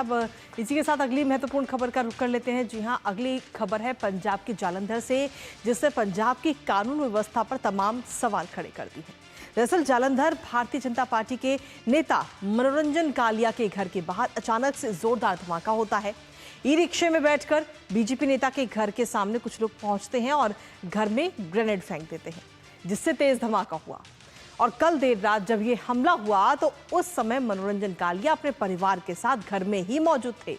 अब इसी के साथ अगली महत्वपूर्ण खबर का रुख कर लेते हैं। जी हां, अगली खबर है पंजाब के जालंधर से, जिसने पंजाब की कानून व्यवस्था पर तमाम सवाल खड़े कर दिए हैं। दरअसल जालंधर भारतीय जनता पार्टी के नेता मनोरंजन कालिया के घर के बाहर अचानक से जोरदार धमाका होता है। ई रिक्शे में बैठकर बीजेपी नेता के घर के सामने कुछ लोग पहुंचते हैं और घर में ग्रेनेड फेंक देते हैं, जिससे तेज धमाका हुआ। और कल देर रात जब ये हमला हुआ तो उस समय मनोरंजन कालिया अपने परिवार के साथ घर में ही मौजूद थे।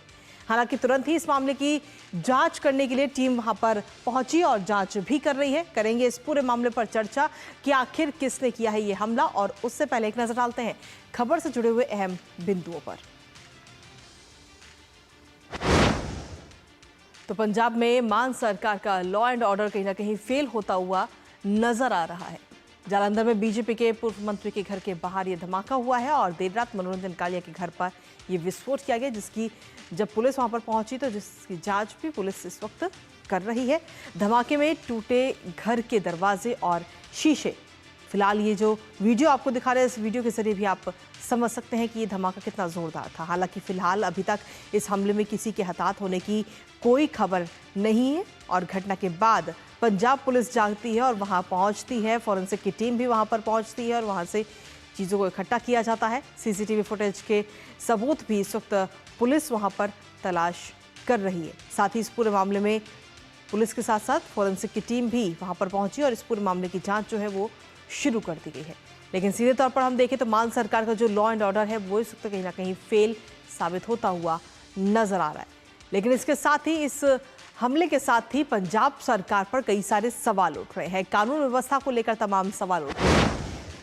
हालांकि तुरंत ही इस मामले की जांच करने के लिए टीम वहां पर पहुंची और जांच भी कर रही है। करेंगे इस पूरे मामले पर चर्चा कि आखिर किसने किया है ये हमला। और उससे पहले एक नजर डालते हैं खबर से जुड़े हुए अहम बिंदुओं पर। तो पंजाब में मान सरकार का लॉ एंड ऑर्डर कहीं ना कहीं फेल होता हुआ नजर आ रहा है। जालंधर में बीजेपी के पूर्व मंत्री के घर के बाहर यह धमाका हुआ है और देर रात मनोरंजन कालिया के घर पर यह विस्फोट किया गया, जिसकी जब पुलिस वहां पर पहुंची तो जिसकी जांच भी पुलिस इस वक्त कर रही है। धमाके में टूटे घर के दरवाजे और शीशे। फिलहाल ये जो वीडियो आपको दिखा रहे हैं, इस वीडियो के जरिए भी आप समझ सकते हैं कि ये धमाका कितना जोरदार था। हालांकि फिलहाल अभी तक इस हमले में किसी के हताहत होने की कोई खबर नहीं है और घटना के बाद पंजाब पुलिस जागती है और वहां पहुंचती है। फॉरेंसिक की टीम भी वहां पर पहुंचती है और वहां से चीज़ों को इकट्ठा किया जाता है। सीसीटीवी फुटेज के सबूत भी इस वक्त पुलिस वहां पर तलाश कर रही है। साथ ही इस पूरे मामले में पुलिस के साथ साथ फॉरेंसिक की टीम भी वहां पर पहुंची और इस पूरे मामले की जाँच जो है वो शुरू कर दी गई है। लेकिन सीधे तौर पर हम देखें तो मान सरकार का जो लॉ एंड ऑर्डर है वो इस वक्त कहीं ना कहीं फेल साबित होता हुआ नजर आ रहा है। लेकिन इसके साथ ही इस हमले के साथ ही पंजाब सरकार पर कई सारे सवाल उठ रहे हैं। कानून व्यवस्था को लेकर तमाम सवाल उठ रहे हैं।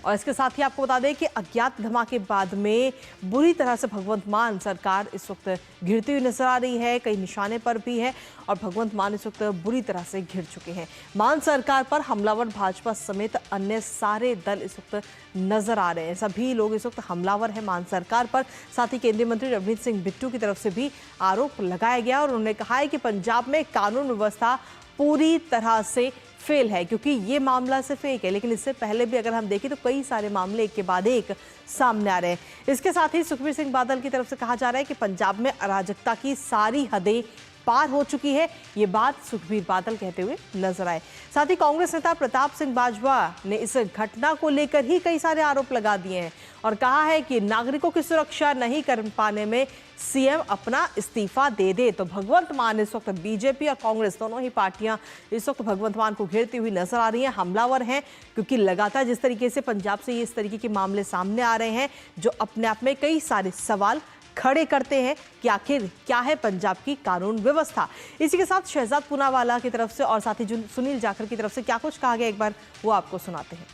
और इसके साथ ही आपको बता दें कि अज्ञात धमाके बाद में बुरी तरह से भगवंत मान सरकार इस वक्त घिरती हुई नजर आ रही है। कई निशाने पर भी है और भगवंत मान इस वक्त बुरी तरह से घिर चुके हैं। मान सरकार पर हमलावर भाजपा समेत अन्य सारे दल इस वक्त नजर आ रहे हैं। सभी लोग इस वक्त हमलावर हैं मान सरकार पर। साथ ही केंद्रीय मंत्री रवनीत सिंह बिट्टू की तरफ से भी आरोप लगाया गया और उन्होंने कहा है कि पंजाब में कानून व्यवस्था पूरी तरह से फेल है, क्योंकि ये मामला सिर्फ एक है, लेकिन इससे पहले भी अगर हम देखें तो कई सारे मामले एक के बाद एक सामने आ रहे हैं। इसके साथ ही सुखबीर सिंह बादल की तरफ से कहा जा रहा है कि पंजाब में अराजकता की सारी हदें पार हो चुकी है। ये बात सुखबीर बादल कहते हुए नजर आए। साथ ही कांग्रेस नेता प्रताप सिंह बाजवा ने इस घटना को लेकर ही कई सारे आरोप लगा दिए हैं और कहा है कि नागरिकों की सुरक्षा नहीं कर पाने में सीएम अपना इस्तीफा दे दे। तो भगवंत मान इस वक्त बीजेपी और कांग्रेस दोनों ही पार्टियां इस वक्त भगवंत मान को घेरती हुई नजर आ रही हैं। हमलावर हैं क्योंकि लगातार जिस तरीके से पंजाब से ये इस तरीके के मामले सामने आ रहे हैं जो अपने आप में कई सारे सवाल खड़े करते हैं कि आखिर क्या है पंजाब की कानून व्यवस्था। इसी के साथ शहजाद पूनावाला की तरफ से और साथ ही सुनील जाखड़ की तरफ से क्या कुछ कहा गया, एक बार वो आपको सुनाते हैं।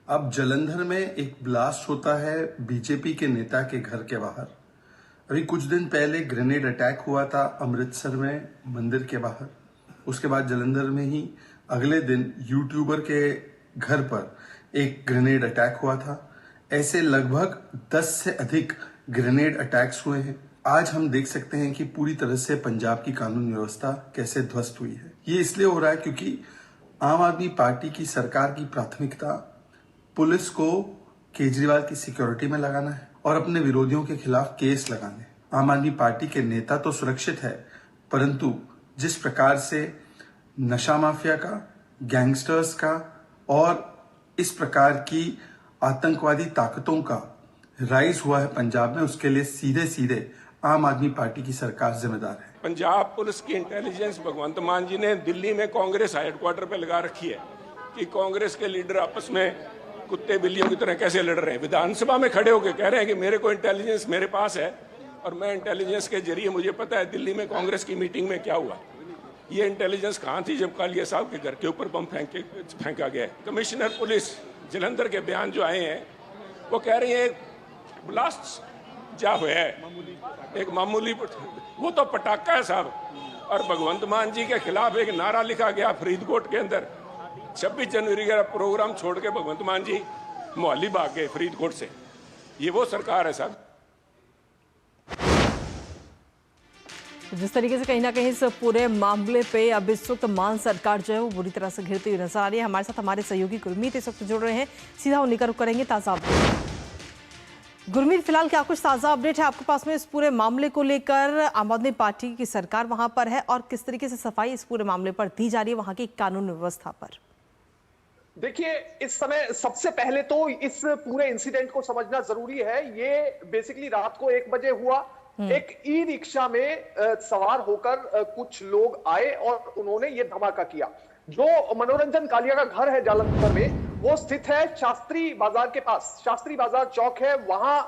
अब जालंधर में एक ब्लास्ट होता है बीजेपी के नेता के घर के बाहर। अभी कुछ दिन पहले ग्रेनेड अटैक हुआ था अमृतसर में मंदिर के बाहर। उसके बाद जालंधर में ही अगले दिन यूट्यूबर के घर पर एक ग्रेनेड अटैक हुआ था। ऐसे लगभग 10 से अधिक ग्रेनेड अटैक्स हुए हैं। आज हम देख सकते हैं कि पूरी तरह से पंजाब की कानून व्यवस्था कैसे ध्वस्त हुई है। ये इसलिए हो रहा है क्योंकि आम आदमी पार्टी की सरकार की प्राथमिकता पुलिस को केजरीवाल की सिक्योरिटी में लगाना है और अपने विरोधियों के खिलाफ केस लगाने। आम आदमी पार्टी के नेता तो सुरक्षित है, परंतु जिस प्रकार से नशा माफिया का, गैंगस्टर्स का और इस प्रकार की आतंकवादी ताकतों का राइज हुआ है पंजाब में, उसके लिए सीधे सीधे आम आदमी पार्टी की सरकार जिम्मेदार है। पंजाब पुलिस की इंटेलिजेंस भगवंत मान जी ने दिल्ली में कांग्रेस हेडक्वार्टर पे लगा रखी है कि कांग्रेस के लीडर आपस में कुत्ते बिल्लियों की तरह कैसे लड़ रहे हैं। विधानसभा में खड़े होकर कह रहे हैं कि मेरे को इंटेलिजेंस मेरे पास है और मैं इंटेलिजेंस के जरिए मुझे पता है दिल्ली में कांग्रेस की मीटिंग में क्या हुआ। ये इंटेलिजेंस कहाँ थी जब कालिया साहब के घर के ऊपर बम फेंका गया है। कमिश्नर पुलिस जालंधर के बयान जो आए हैं वो कह रही है ब्लास्ट जा हुआ है, एक मामूली वो तो पटाखा है साहब। और भगवंत मान जी के खिलाफ एक नारा लिखा गया फरीदकोट के अंदर। 26 जनवरी का प्रोग्राम छोड़ के भगवंत मान जी मोहाली भाग गए फरीदकोट से। ये वो सरकार है साहब। जिस तरीके से कहीं ना कहीं इस पूरे मामले पे अब इस वक्त मान सरकार जो है वो बुरी तरह से घिरती हुई नजर आ रही है। हमारे साथ हमारे सहयोगी गुरमीत इस वक्त जुड़ रहे हैं, सीधा उन्हीं का रुख करेंगे ताजा अपडेट। गुरमीत, फिलहाल क्या कुछ ताज़ा अपडेट है आपके पास में इस पूरे मामले को लेकर? आम आदमी पार्टी की सरकार वहां पर है और किस तरीके से सफाई इस पूरे मामले पर दी जा रही है वहां की कानून व्यवस्था पर? देखिए, इस समय सबसे पहले तो इस पूरे इंसिडेंट को समझना जरूरी है। ये बेसिकली रात को 1 बजे हुआ। एक ई रिक्शा में सवार होकर कुछ लोग आए और उन्होंने ये धमाका किया। जो मनोरंजन कालिया का घर है जालंधर में, वो स्थित है शास्त्री बाजार के पास। शास्त्री बाजार चौक है, वहां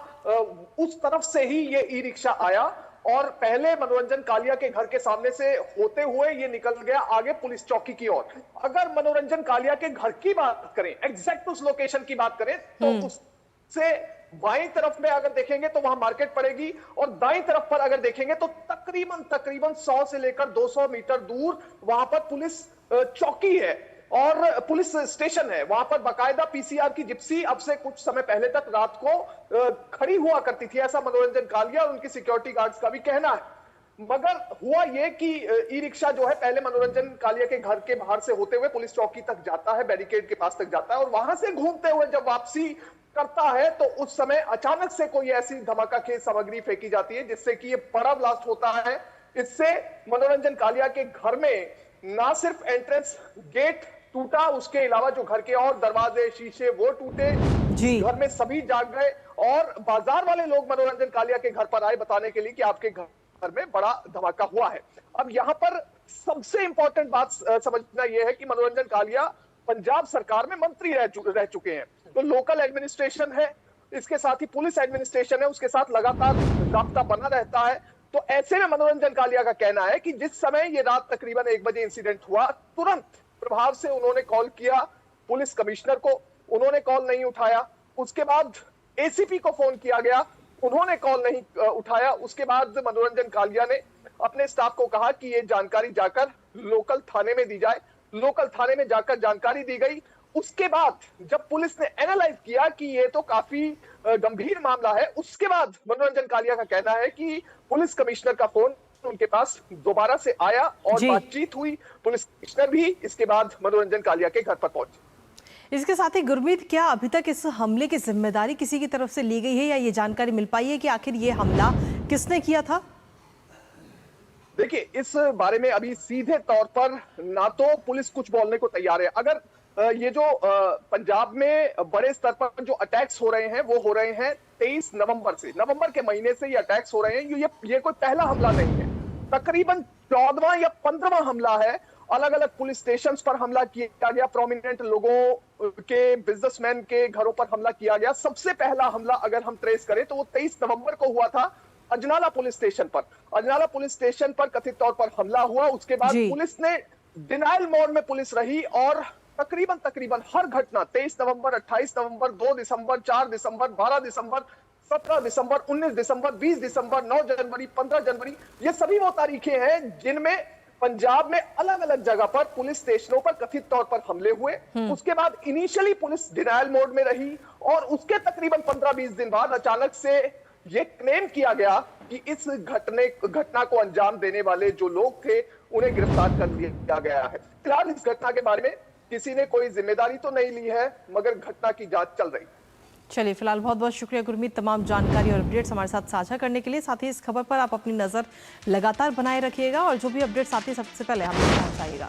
उस तरफ से ही ये ई रिक्शा आया और पहले मनोरंजन कालिया के घर के सामने से होते हुए ये निकल गया आगे पुलिस चौकी की ओर। अगर मनोरंजन कालिया के घर की बात करें, एग्जैक्ट उस लोकेशन की बात करें, तो उससे बाईं तरफ में अगर देखेंगे तो वहां मार्केट पड़ेगी और दाईं तरफ पर अगर देखेंगे तो तकरीबन 100 से लेकर 200 मीटर दूर वहां पर पुलिस चौकी है और पुलिस स्टेशन है। वहां पर बाकायदा पीसीआर की जिप्सी अब से कुछ समय पहले तक रात को खड़ी हुआ करती थी, ऐसा मनोरंजन कालिया और उनकी सिक्योरिटी गार्ड्स का भी कहना है। मगर हुआ यह कि ई रिक्शा जो है पहले मनोरंजन कालिया के घर के बाहर से होते हुए पुलिस चौकी तक जाता है, बैरिकेड के पास तक जाता है और वहां से घूमते हुए जब वापसी करता है तो उस समय अचानक से कोई ऐसी धमाकाखेज सामग्री फेंकी जाती है जिससे कि ये बड़ा ब्लास्ट होता है। इससे मनोरंजन कालिया के घर में ना सिर्फ एंट्रेंस गेट टूटा, उसके अलावा जो घर के और दरवाजे शीशे वो टूटे। घर में सभी जाग गए और बाजार वाले लोग मनोरंजन कालिया के घर पर आए बताने के लिए कि आपके घर में बड़ा धमाका हुआ है। अब यहां पर सबसे इंपॉर्टेंट बात समझना यह है कि मनोरंजन कालिया पंजाब सरकार में मंत्री रह चुके हैं, तो लोकल एडमिनिस्ट्रेशन है, इसके साथ ही पुलिस एडमिनिस्ट्रेशन है, उसके साथ लगातार राब्ता बना रहता है। तो ऐसे में मनोरंजन कालिया का कहना है कि जिस समय ये रात तकरीबन 1 बजे इंसिडेंट हुआ, तुरंत प्रभाव से उन्होंने कॉल किया पुलिस कमिश्नर को, उन्होंने कॉल नहीं उठाया। उसके बाद एसीपी को फोन किया गया, उन्होंने कॉल नहीं उठाया। उसके बाद मनोरंजन कालिया ने अपने स्टाफ को कहा कि ये जानकारी जाकर लोकल थाने में दी जाए। लोकल थाने में जाकर जानकारी दी गई। उसके बाद जब पुलिस ने एनालाइज किया कि ये तो काफी गंभीर मामला है, उसके बाद मनोरंजन कालिया का कहना है कि पुलिस कमिश्नर का फोन उनके पास दोबारा से आया और बातचीत हुई। पुलिस कमिश्नर भी इसके बाद मनोरंजन कालिया के घर पर पहुंचे। इसके साथ ही गुरमीत, क्या अभी तक इस हमले की जिम्मेदारी किसी की तरफ से ली गई है या ये जानकारी मिल पाई है कि आखिर ये हमला किसने किया था? देखिए, इस बारे में अभी सीधे तौर पर ना तो पुलिस कुछ बोलने को तैयार है। अगर ये जो पंजाब में बड़े स्तर पर जो अटैक्स हो रहे हैं वो हो रहे हैं 23 नवंबर से, नवंबर के महीने से ये अटैक्स हो रहे हैं। ये कोई पहला हमला नहीं है, तकरीबन 14वां या 15वां हमला है। अलग अलग पुलिस स्टेशंस पर हमला किया गया, प्रोमिनेंट लोगों के, बिजनेसमैन के घरों पर हमला किया गया। सबसे पहला हमला अगर हम ट्रेस करें तो वो 23 नवंबर को हुआ था अजनाला पुलिस स्टेशन पर। अजनाला पुलिस स्टेशन पर कथित तौर पर हमला हुआ। उसके बाद पुलिस ने डिनायल मोड में पुलिस रही और तकरीबन हर घटना 23 नवंबर, 28 नवंबर, 2 दिसंबर, 4 दिसंबर, 12 दिसंबर, 17 दिसंबर, 19 दिसंबर, 20 दिसंबर, 9 जनवरी, 15 जनवरी, ये सभी वो तारीखें हैं जिनमें पंजाब में अलग अलग जगह पर पुलिस स्टेशनों पर कथित तौर पर हमले हुए। उसके बाद इनिशियली पुलिस डिनायल मोड में रही और उसके तकरीबन 15-20 दिन बाद अचानक से ये क्लेम किया गया कि इस घटना को अंजाम देने वाले जो लोग थे उन्हें गिरफ्तार कर लिया गया है। फिलहाल इस घटना के बारे में किसी ने कोई जिम्मेदारी तो नहीं ली है, मगर घटना की जांच चल रही है। चलिए, फिलहाल बहुत बहुत शुक्रिया गुरमीत तमाम जानकारी और अपडेट्स हमारे साथ साझा करने के लिए। साथ ही इस खबर पर आप अपनी नज़र लगातार बनाए रखिएगा और जो भी अपडेट्स आती है सबसे पहले आप तक पहुंचाइएगा।